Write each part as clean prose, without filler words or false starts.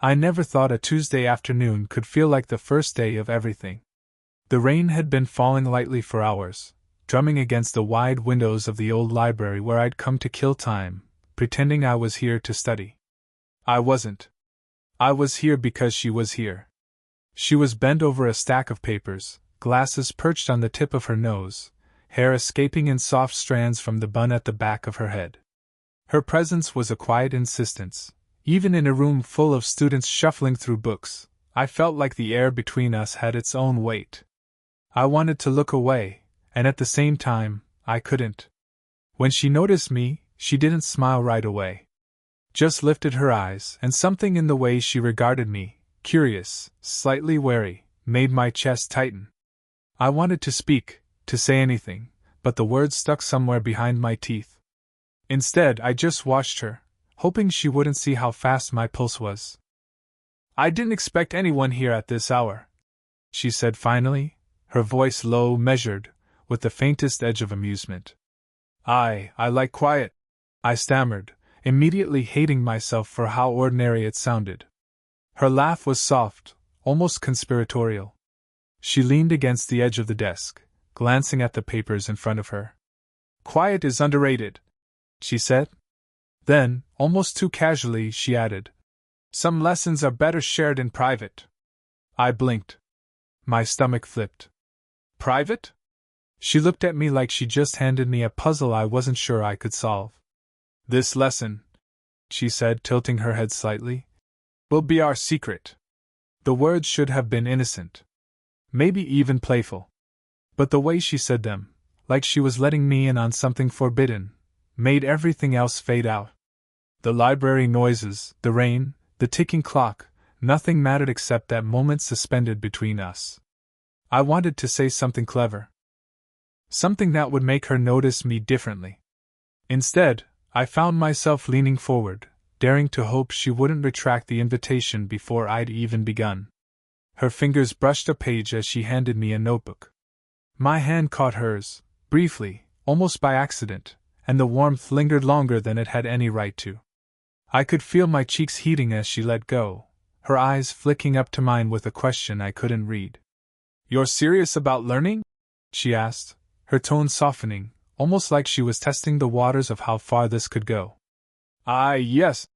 I never thought a Tuesday afternoon could feel like the first day of everything. The rain had been falling lightly for hours, drumming against the wide windows of the old library where I'd come to kill time, pretending I was here to study. I wasn't. I was here because she was here. She was bent over a stack of papers, glasses perched on the tip of her nose, hair escaping in soft strands from the bun at the back of her head. Her presence was a quiet insistence. Even in a room full of students shuffling through books, I felt like the air between us had its own weight. I wanted to look away, and at the same time, I couldn't. When she noticed me, she didn't smile right away. Just lifted her eyes, and something in the way she regarded me, curious, slightly wary, made my chest tighten. I wanted to speak, to say anything, but the words stuck somewhere behind my teeth. Instead, I just watched her, hoping she wouldn't see how fast my pulse was. "I didn't expect anyone here at this hour," she said finally, her voice low, measured, with the faintest edge of amusement. I like quiet," I stammered, immediately hating myself for how ordinary it sounded. Her laugh was soft, almost conspiratorial. She leaned against the edge of the desk, glancing at the papers in front of her. "Quiet is underrated," she said. Then, almost too casually, she added, "Some lessons are better shared in private." I blinked. My stomach flipped. "Private?" She looked at me like she just handed me a puzzle I wasn't sure I could solve. "This lesson," she said, tilting her head slightly, "will be our secret." The words should have been innocent. Maybe even playful. But the way she said them, like she was letting me in on something forbidden, made everything else fade out. The library noises, the rain, the ticking clock, nothing mattered except that moment suspended between us. I wanted to say something clever. Something that would make her notice me differently. Instead, I found myself leaning forward, daring to hope she wouldn't retract the invitation before I'd even begun. Her fingers brushed a page as she handed me a notebook. My hand caught hers, briefly, almost by accident, and the warmth lingered longer than it had any right to. I could feel my cheeks heating as she let go, her eyes flicking up to mine with a question I couldn't read. "You're serious about learning?" she asked, her tone softening, almost like she was testing the waters of how far this could go. Yes,"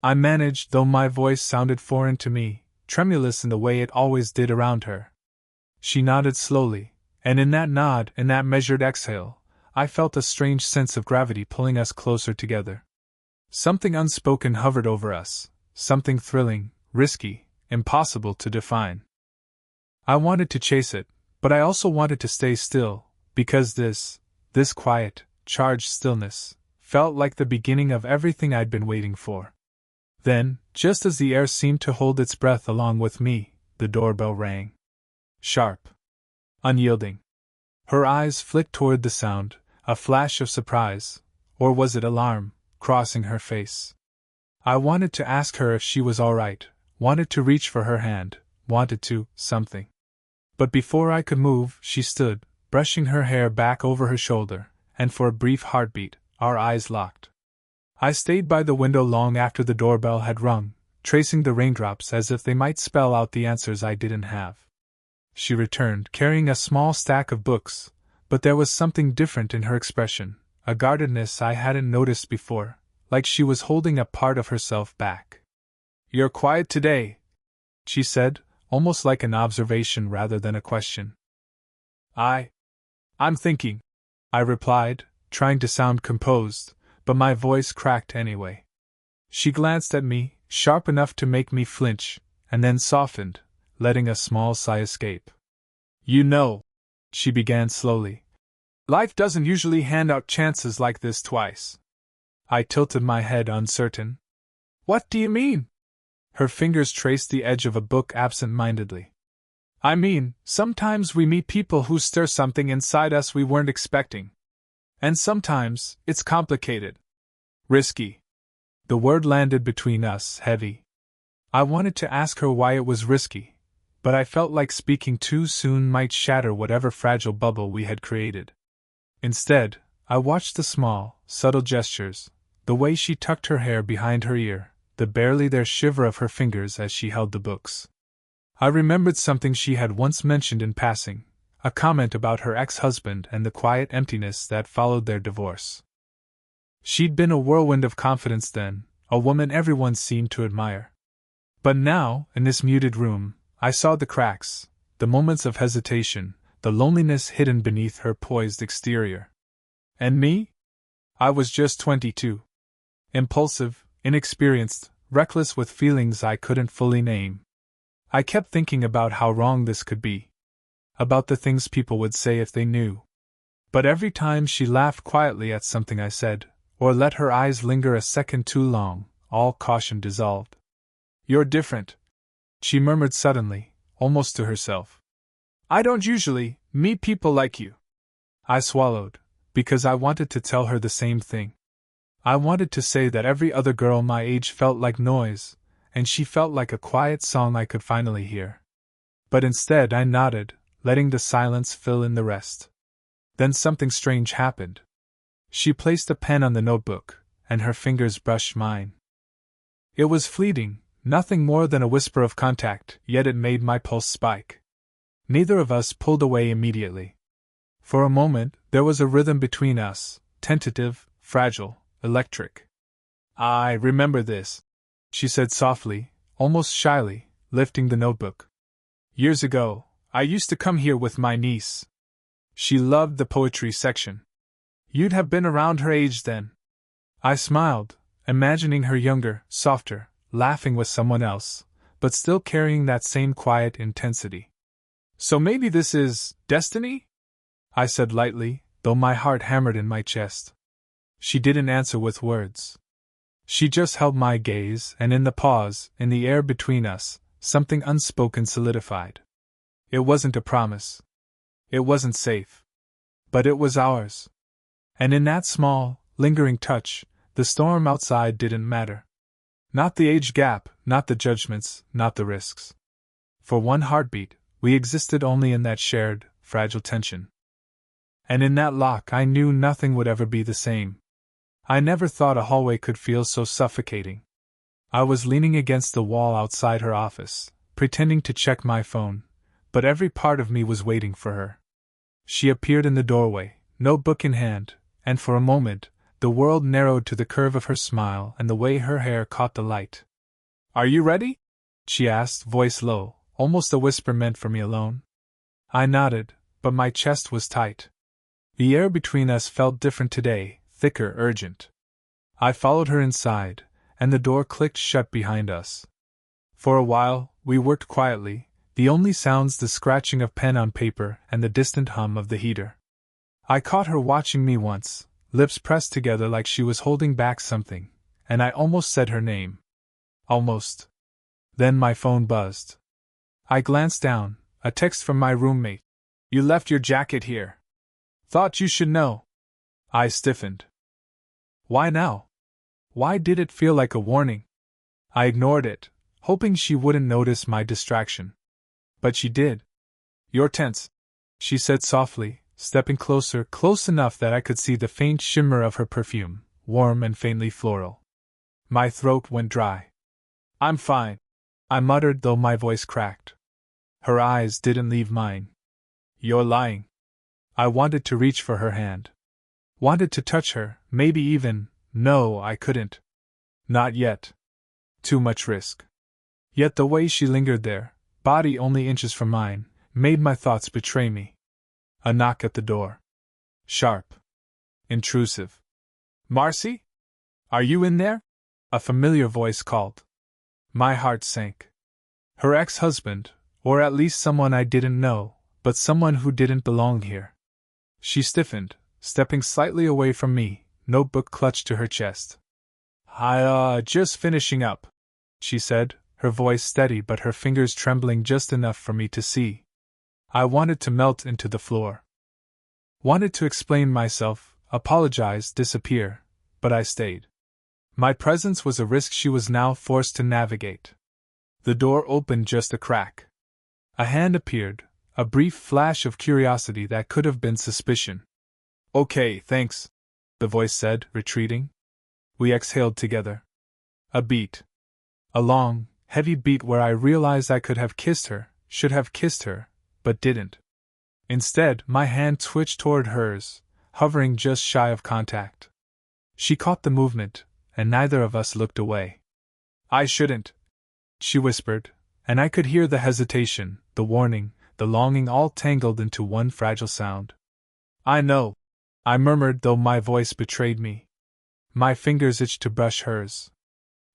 I managed, though my voice sounded foreign to me, tremulous in the way it always did around her. She nodded slowly, and in that nod, in that measured exhale, I felt a strange sense of gravity pulling us closer together. Something unspoken hovered over us, something thrilling, risky, impossible to define. I wanted to chase it, but I also wanted to stay still, because this quiet, charged stillness, felt like the beginning of everything I'd been waiting for. Then, just as the air seemed to hold its breath along with me, the doorbell rang. Sharp. Unyielding. Her eyes flicked toward the sound, a flash of surprise, or was it alarm, crossing her face. I wanted to ask her if she was all right, wanted to reach for her hand, wanted to, something. But before I could move, she stood, brushing her hair back over her shoulder, and for a brief heartbeat, our eyes locked. I stayed by the window long after the doorbell had rung, tracing the raindrops as if they might spell out the answers I didn't have. She returned, carrying a small stack of books, but there was something different in her expression, a guardedness I hadn't noticed before, like she was holding a part of herself back. "You're quiet today," she said, almost like an observation rather than a question. I'm thinking," I replied, trying to sound composed, but my voice cracked anyway. She glanced at me, sharp enough to make me flinch, and then softened, letting a small sigh escape. "You know," she began slowly, "life doesn't usually hand out chances like this twice." I tilted my head, uncertain. "What do you mean?" Her fingers traced the edge of a book absent-mindedly. "I mean, sometimes we meet people who stir something inside us we weren't expecting. And sometimes, it's complicated. Risky." The word landed between us, heavy. I wanted to ask her why it was risky, but I felt like speaking too soon might shatter whatever fragile bubble we had created. Instead, I watched the small, subtle gestures, the way she tucked her hair behind her ear, the barely there shiver of her fingers as she held the books. I remembered something she had once mentioned in passing, a comment about her ex-husband and the quiet emptiness that followed their divorce. She'd been a whirlwind of confidence then, a woman everyone seemed to admire. But now, in this muted room, I saw the cracks, the moments of hesitation, the loneliness hidden beneath her poised exterior. And me? I was just 22. Impulsive, inexperienced, reckless with feelings I couldn't fully name. I kept thinking about how wrong this could be. About the things people would say if they knew. But every time she laughed quietly at something I said, or let her eyes linger a second too long, all caution dissolved. "You're different," she murmured suddenly, almost to herself. "I don't usually meet people like you." I swallowed, because I wanted to tell her the same thing. I wanted to say that every other girl my age felt like noise, and she felt like a quiet song I could finally hear. But instead I nodded, letting the silence fill in the rest. Then something strange happened. She placed a pen on the notebook, and her fingers brushed mine. It was fleeting, nothing more than a whisper of contact, yet it made my pulse spike. Neither of us pulled away immediately. For a moment, there was a rhythm between us, tentative, fragile, electric. "I remember this," she said softly, almost shyly, lifting the notebook. "Years ago, I used to come here with my niece. She loved the poetry section. You'd have been around her age then." I smiled, imagining her younger, softer, laughing with someone else, but still carrying that same quiet intensity. "So maybe this is destiny?" I said lightly, though my heart hammered in my chest. She didn't answer with words. She just held my gaze, and in the pause, in the air between us, something unspoken solidified. It wasn't a promise. It wasn't safe. But it was ours. And in that small, lingering touch, the storm outside didn't matter. Not the age gap, not the judgments, not the risks. For one heartbeat, we existed only in that shared, fragile tension. And in that lock I knew nothing would ever be the same. I never thought a hallway could feel so suffocating. I was leaning against the wall outside her office, pretending to check my phone, but every part of me was waiting for her. She appeared in the doorway, notebook in hand, and for a moment, the world narrowed to the curve of her smile and the way her hair caught the light. "Are you ready?" she asked, voice low, almost a whisper meant for me alone. I nodded, but my chest was tight. The air between us felt different today, thicker, urgent. I followed her inside, and the door clicked shut behind us. For a while, we worked quietly, the only sounds the scratching of pen on paper and the distant hum of the heater. I caught her watching me once, lips pressed together like she was holding back something, and I almost said her name. Almost. Then my phone buzzed. I glanced down, a text from my roommate. "You left your jacket here. Thought you should know." I stiffened. Why now? Why did it feel like a warning? I ignored it, hoping she wouldn't notice my distraction. But she did. "You're tense," she said softly, stepping closer, close enough that I could see the faint shimmer of her perfume, warm and faintly floral. My throat went dry. "I'm fine," I muttered, though my voice cracked. Her eyes didn't leave mine. "You're lying." I wanted to reach for her hand. Wanted to touch her, maybe even. No, I couldn't. Not yet. Too much risk. Yet the way she lingered there, body only inches from mine, made my thoughts betray me. A knock at the door. Sharp. Intrusive. "Marcy? Are you in there?" A familiar voice called. My heart sank. Her ex-husband, or at least someone I didn't know, but someone who didn't belong here. She stiffened, stepping slightly away from me, notebook clutched to her chest. Just finishing up," she said, her voice steady but her fingers trembling just enough for me to see. I wanted to melt into the floor. Wanted to explain myself, apologize, disappear, but I stayed. My presence was a risk she was now forced to navigate. The door opened just a crack. A hand appeared, a brief flash of curiosity that could have been suspicion. "Okay, thanks," the voice said, retreating. We exhaled together. A beat. A long, heavy beat where I realized I could have kissed her, should have kissed her, but didn't. Instead, my hand twitched toward hers, hovering just shy of contact. She caught the movement, and neither of us looked away. "I shouldn't," she whispered, and I could hear the hesitation, the warning, the longing all tangled into one fragile sound. "I know," I murmured, though my voice betrayed me. My fingers itched to brush hers.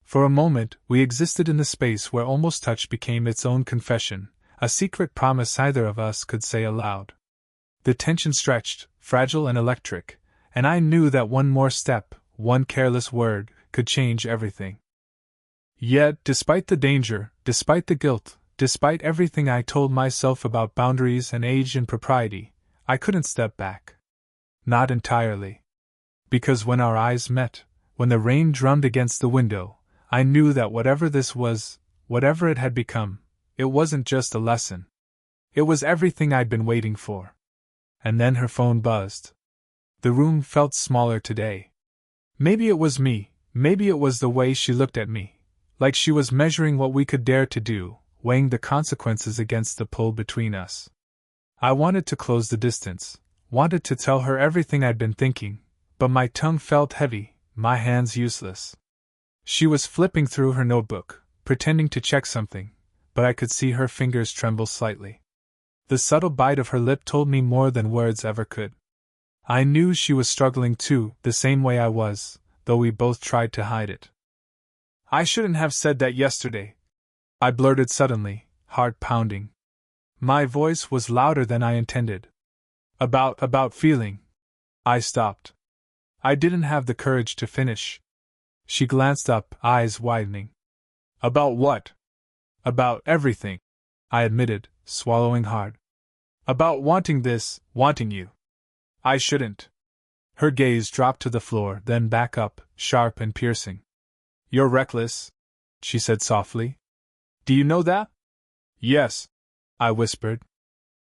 For a moment, we existed in the space where almost touch became its own confession, a secret promise neither of us could say aloud. The tension stretched, fragile and electric, and I knew that one more step, one careless word, could change everything. Yet, despite the danger, despite the guilt, despite everything I told myself about boundaries and age and propriety, I couldn't step back. Not entirely. Because when our eyes met, when the rain drummed against the window, I knew that whatever this was, whatever it had become, it wasn't just a lesson. It was everything I'd been waiting for. And then her phone buzzed. The room felt smaller today. Maybe it was me, maybe it was the way she looked at me, like she was measuring what we could dare to do, weighing the consequences against the pull between us. I wanted to close the distance, wanted to tell her everything I'd been thinking, but my tongue felt heavy, my hands useless. She was flipping through her notebook, pretending to check something, but I could see her fingers tremble slightly. The subtle bite of her lip told me more than words ever could. I knew she was struggling too, the same way I was, though we both tried to hide it. "I shouldn't have said that yesterday," I blurted suddenly, heart pounding. My voice was louder than I intended. About feeling. I stopped. I didn't have the courage to finish. She glanced up, eyes widening. "About what?" "About everything," I admitted, swallowing hard. "About wanting this, wanting you." "I shouldn't." Her gaze dropped to the floor, then back up, sharp and piercing. "You're reckless," she said softly. "Do you know that?" "Yes," I whispered.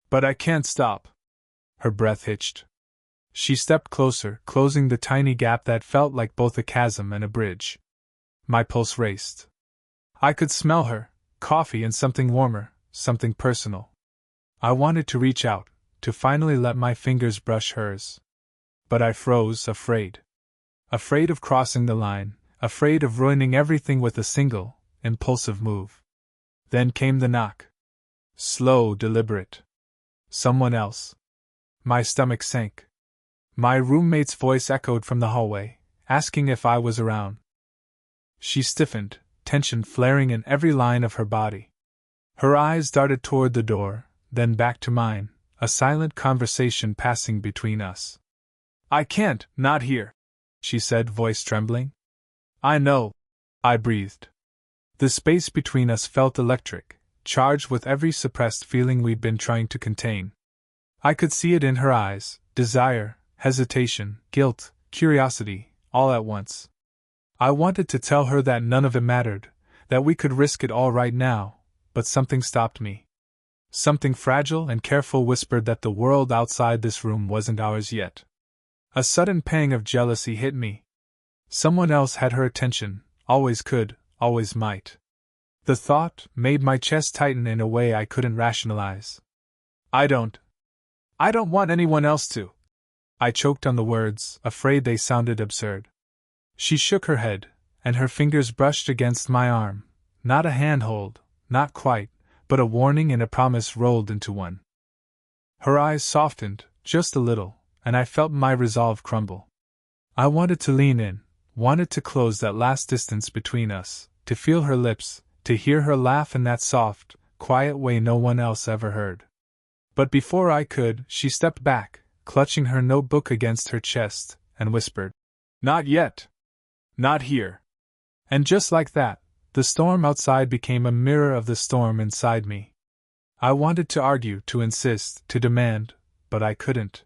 "But I can't stop." Her breath hitched. She stepped closer, closing the tiny gap that felt like both a chasm and a bridge. My pulse raced. I could smell her, coffee and something warmer, something personal. I wanted to reach out, to finally let my fingers brush hers. But I froze, afraid. Afraid of crossing the line, afraid of ruining everything with a single, impulsive move. Then came the knock. Slow, deliberate. Someone else. My stomach sank. My roommate's voice echoed from the hallway, asking if I was around. She stiffened, tension flaring in every line of her body. Her eyes darted toward the door, then back to mine, a silent conversation passing between us. "I can't, not here," she said, voice trembling. "I know," I breathed. The space between us felt electric, charged with every suppressed feeling we'd been trying to contain. I could see it in her eyes, desire, hesitation, guilt, curiosity, all at once. I wanted to tell her that none of it mattered, that we could risk it all right now, but something stopped me. Something fragile and careful whispered that the world outside this room wasn't ours yet. A sudden pang of jealousy hit me. Someone else had her attention, always could, always might. The thought made my chest tighten in a way I couldn't rationalize. I don't want anyone else to." I choked on the words, afraid they sounded absurd. She shook her head, and her fingers brushed against my arm, not a handhold, not quite, but a warning and a promise rolled into one. Her eyes softened, just a little, and I felt my resolve crumble. I wanted to lean in, wanted to close that last distance between us, to feel her lips, to hear her laugh in that soft, quiet way no one else ever heard. But before I could, she stepped back, clutching her notebook against her chest, and whispered, "Not yet. Not here." And just like that, the storm outside became a mirror of the storm inside me. I wanted to argue, to insist, to demand, but I couldn't.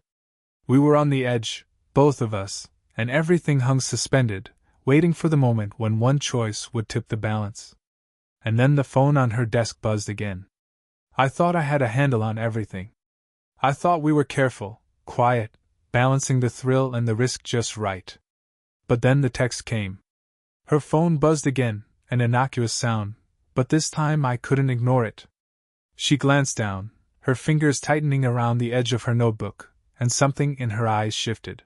We were on the edge, both of us, and everything hung suspended, waiting for the moment when one choice would tip the balance. And then the phone on her desk buzzed again. I thought I had a handle on everything. I thought we were careful, quiet, balancing the thrill and the risk just right. But then the text came. Her phone buzzed again, an innocuous sound, but this time I couldn't ignore it. She glanced down, her fingers tightening around the edge of her notebook, and something in her eyes shifted.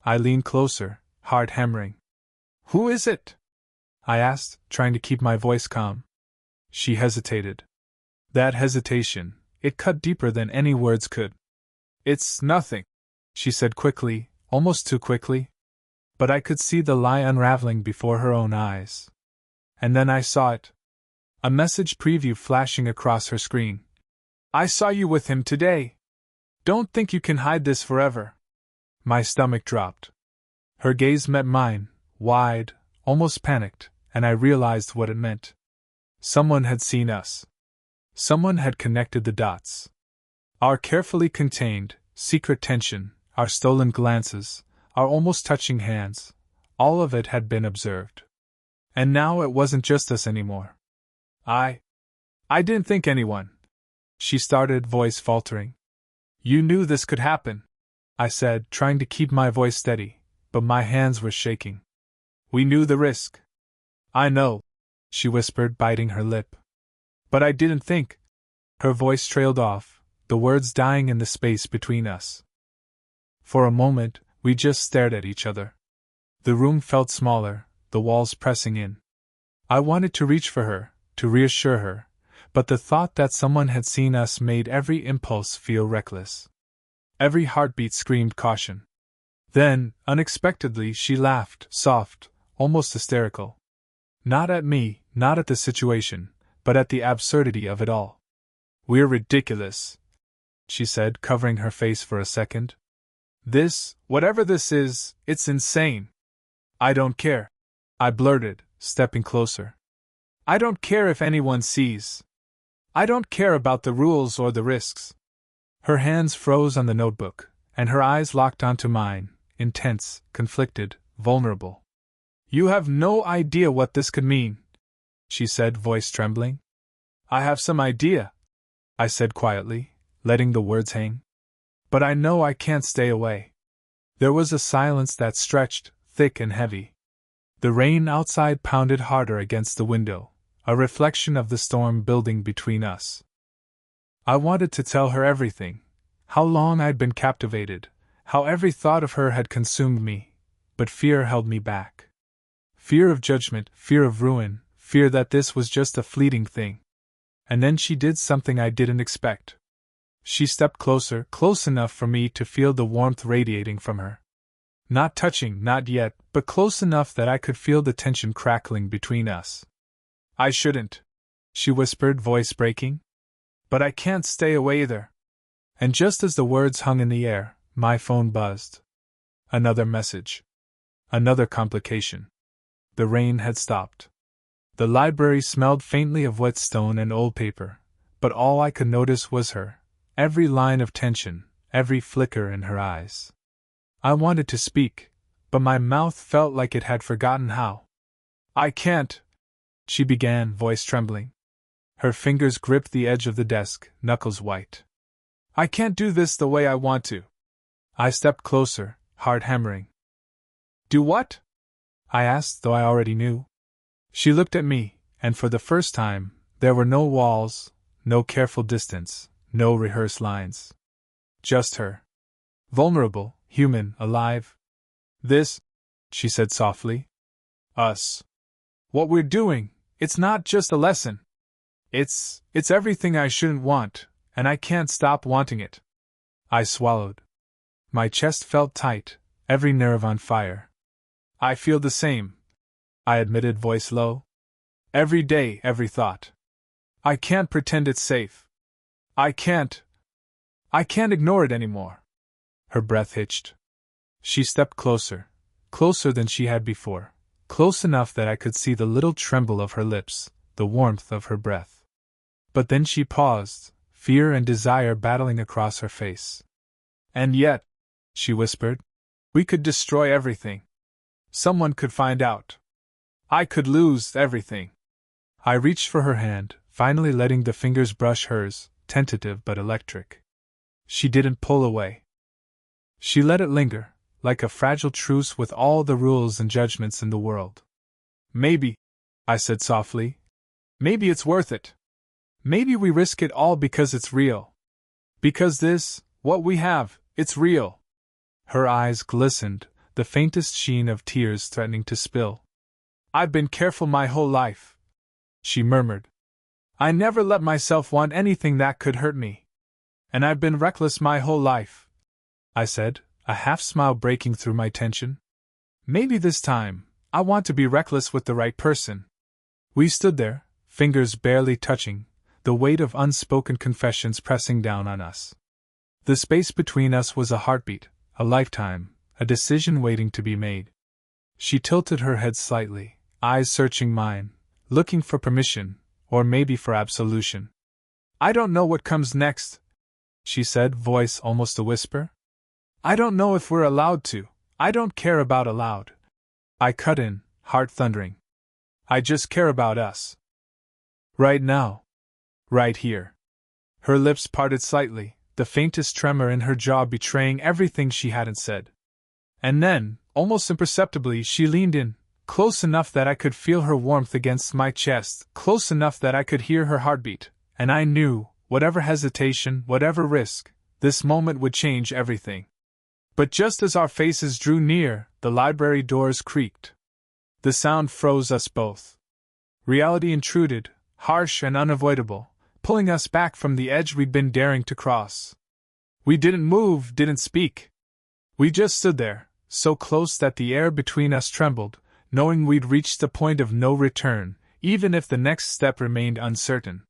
I leaned closer, heart hammering. "Who is it?" I asked, trying to keep my voice calm. She hesitated. That hesitation, it cut deeper than any words could. "It's nothing," she said quickly, almost too quickly. But I could see the lie unraveling before her own eyes. And then I saw it. A message preview flashing across her screen. "I saw you with him today. Don't think you can hide this forever." My stomach dropped. Her gaze met mine, wide, almost panicked, and I realized what it meant. Someone had seen us. Someone had connected the dots. Our carefully contained, secret tension, our stolen glances, our almost touching hands, all of it had been observed. And now it wasn't just us anymore. I didn't think anyone," she started, voice faltering. "You knew this could happen," I said, trying to keep my voice steady, but my hands were shaking. "We knew the risk." "I know," she whispered, biting her lip. "But I didn't think." Her voice trailed off, the words dying in the space between us. For a moment, we just stared at each other. The room felt smaller, the walls pressing in. I wanted to reach for her, to reassure her, but the thought that someone had seen us made every impulse feel reckless. Every heartbeat screamed caution. Then, unexpectedly, she laughed, soft, almost hysterical. Not at me, not at the situation, but at the absurdity of it all. "We're ridiculous," she said, covering her face for a second. "This, whatever this is, it's insane." "I don't care," I blurted, stepping closer. "I don't care if anyone sees. I don't care about the rules or the risks." Her hands froze on the notebook, and her eyes locked onto mine, intense, conflicted, vulnerable. "You have no idea what this could mean," she said, voice trembling. "I have some idea," I said quietly, letting the words hang. "But I know I can't stay away." There was a silence that stretched, thick and heavy. The rain outside pounded harder against the window, a reflection of the storm building between us. I wanted to tell her everything, how long I'd been captivated, how every thought of her had consumed me, but fear held me back. Fear of judgment, fear of ruin, fear that this was just a fleeting thing. And then she did something I didn't expect. She stepped closer, close enough for me to feel the warmth radiating from her. Not touching, not yet, but close enough that I could feel the tension crackling between us. "I shouldn't," she whispered, voice breaking. "But I can't stay away either." And just as the words hung in the air, my phone buzzed. Another message. Another complication. The rain had stopped. The library smelled faintly of wet stone and old paper, but all I could notice was her, every line of tension, every flicker in her eyes. I wanted to speak, but my mouth felt like it had forgotten how. "I can't," she began, voice trembling. Her fingers gripped the edge of the desk, knuckles white. "I can't do this the way I want to." I stepped closer, heart hammering. "Do what?" I asked, though I already knew. She looked at me, and for the first time, there were no walls, no careful distance, no rehearsed lines. Just her. Vulnerable, human, alive. "This," she said softly. "Us. What we're doing, it's not just a lesson. It's everything I shouldn't want, and I can't stop wanting it." I swallowed. My chest felt tight, every nerve on fire. "I feel the same," I admitted, voice low. "Every day, every thought. I can't pretend it's safe. I can't ignore it anymore." Her breath hitched. She stepped closer, closer than she had before, close enough that I could see the little tremble of her lips, the warmth of her breath. But then she paused, fear and desire battling across her face. "And yet," she whispered, "we could destroy everything. Someone could find out. I could lose everything." I reached for her hand, finally letting the fingers brush hers, tentative but electric. She didn't pull away. She let it linger, like a fragile truce with all the rules and judgments in the world. "Maybe," I said softly. Maybe it's worth it. Maybe we risk it all because it's real. Because this, what we have, it's real. Her eyes glistened, the faintest sheen of tears threatening to spill. I've been careful my whole life, she murmured. I never let myself want anything that could hurt me. And I've been reckless my whole life, I said, a half-smile breaking through my tension. Maybe this time, I want to be reckless with the right person. We stood there, fingers barely touching, the weight of unspoken confessions pressing down on us. The space between us was a heartbeat, a lifetime, a decision waiting to be made. She tilted her head slightly, eyes searching mine, looking for permission, or maybe for absolution. I don't know what comes next, she said, voice almost a whisper. I don't know if we're allowed to. I don't care about allowed. I cut in, heart thundering. I just care about us. Right now. Right here. Her lips parted slightly, the faintest tremor in her jaw betraying everything she hadn't said. And then, almost imperceptibly, she leaned in, close enough that I could feel her warmth against my chest, close enough that I could hear her heartbeat, and I knew, whatever hesitation, whatever risk, this moment would change everything. But just as our faces drew near, the library doors creaked. The sound froze us both. Reality intruded, harsh and unavoidable, pulling us back from the edge we'd been daring to cross. We didn't move, didn't speak. We just stood there, so close that the air between us trembled, knowing we'd reached the point of no return, even if the next step remained uncertain.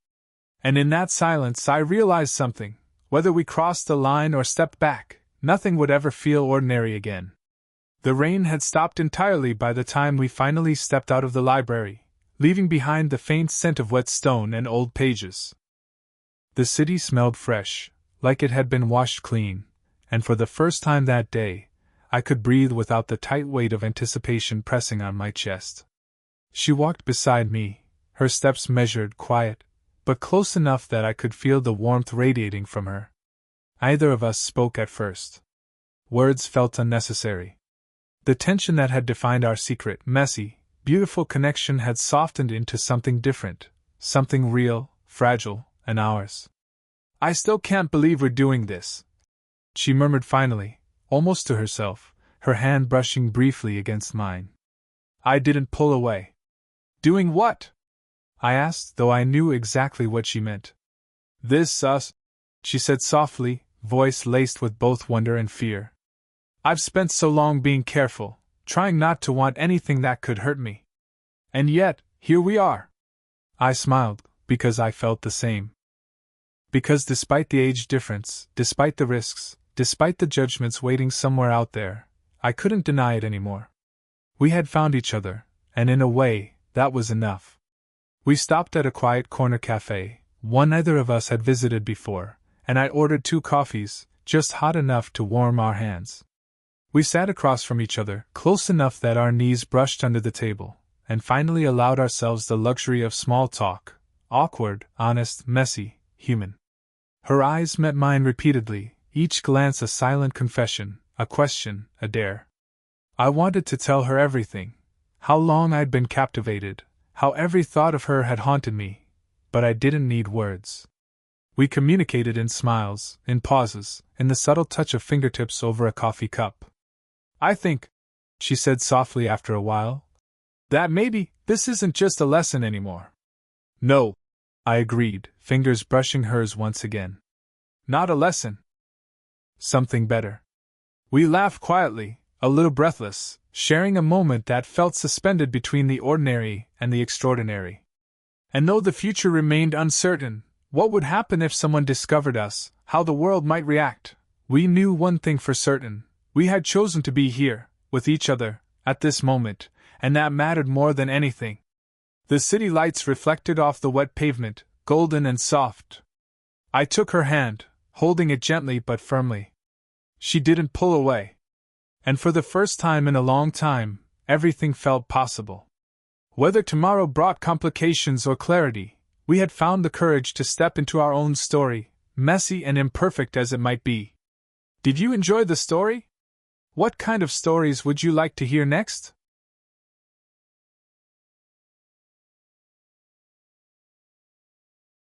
And in that silence I realized something. Whether we crossed the line or stepped back, nothing would ever feel ordinary again. The rain had stopped entirely by the time we finally stepped out of the library, leaving behind the faint scent of wet stone and old pages. The city smelled fresh, like it had been washed clean, and for the first time that day, I could breathe without the tight weight of anticipation pressing on my chest. She walked beside me, her steps measured, quiet, but close enough that I could feel the warmth radiating from her. Neither of us spoke at first. Words felt unnecessary. The tension that had defined our secret, messy, beautiful connection had softened into something different, something real, fragile, and ours. I still can't believe we're doing this, she murmured finally, almost to herself, her hand brushing briefly against mine. I didn't pull away. Doing what? I asked, though I knew exactly what she meant. This us, she said softly, voice laced with both wonder and fear. I've spent so long being careful, trying not to want anything that could hurt me. And yet, here we are. I smiled, because I felt the same. Because despite the age difference, despite the risks, despite the judgments waiting somewhere out there, I couldn't deny it anymore. We had found each other, and in a way, that was enough. We stopped at a quiet corner cafe, one neither of us had visited before, and I ordered 2 coffees, just hot enough to warm our hands. We sat across from each other, close enough that our knees brushed under the table, and finally allowed ourselves the luxury of small talk, awkward, honest, messy, human. Her eyes met mine repeatedly, each glance a silent confession, a question, a dare. I wanted to tell her everything, how long I'd been captivated, how every thought of her had haunted me, but I didn't need words. We communicated in smiles, in pauses, in the subtle touch of fingertips over a coffee cup. I think, she said softly after a while, that maybe this isn't just a lesson anymore. No, I agreed, fingers brushing hers once again. Not a lesson. Something better. We laughed quietly, a little breathless, sharing a moment that felt suspended between the ordinary and the extraordinary. And though the future remained uncertain, what would happen if someone discovered us, how the world might react, we knew one thing for certain. We had chosen to be here, with each other, at this moment, and that mattered more than anything. The city lights reflected off the wet pavement, golden and soft. I took her hand, holding it gently but firmly. She didn't pull away. And for the first time in a long time, everything felt possible. Whether tomorrow brought complications or clarity, we had found the courage to step into our own story, messy and imperfect as it might be. Did you enjoy the story? What kind of stories would you like to hear next?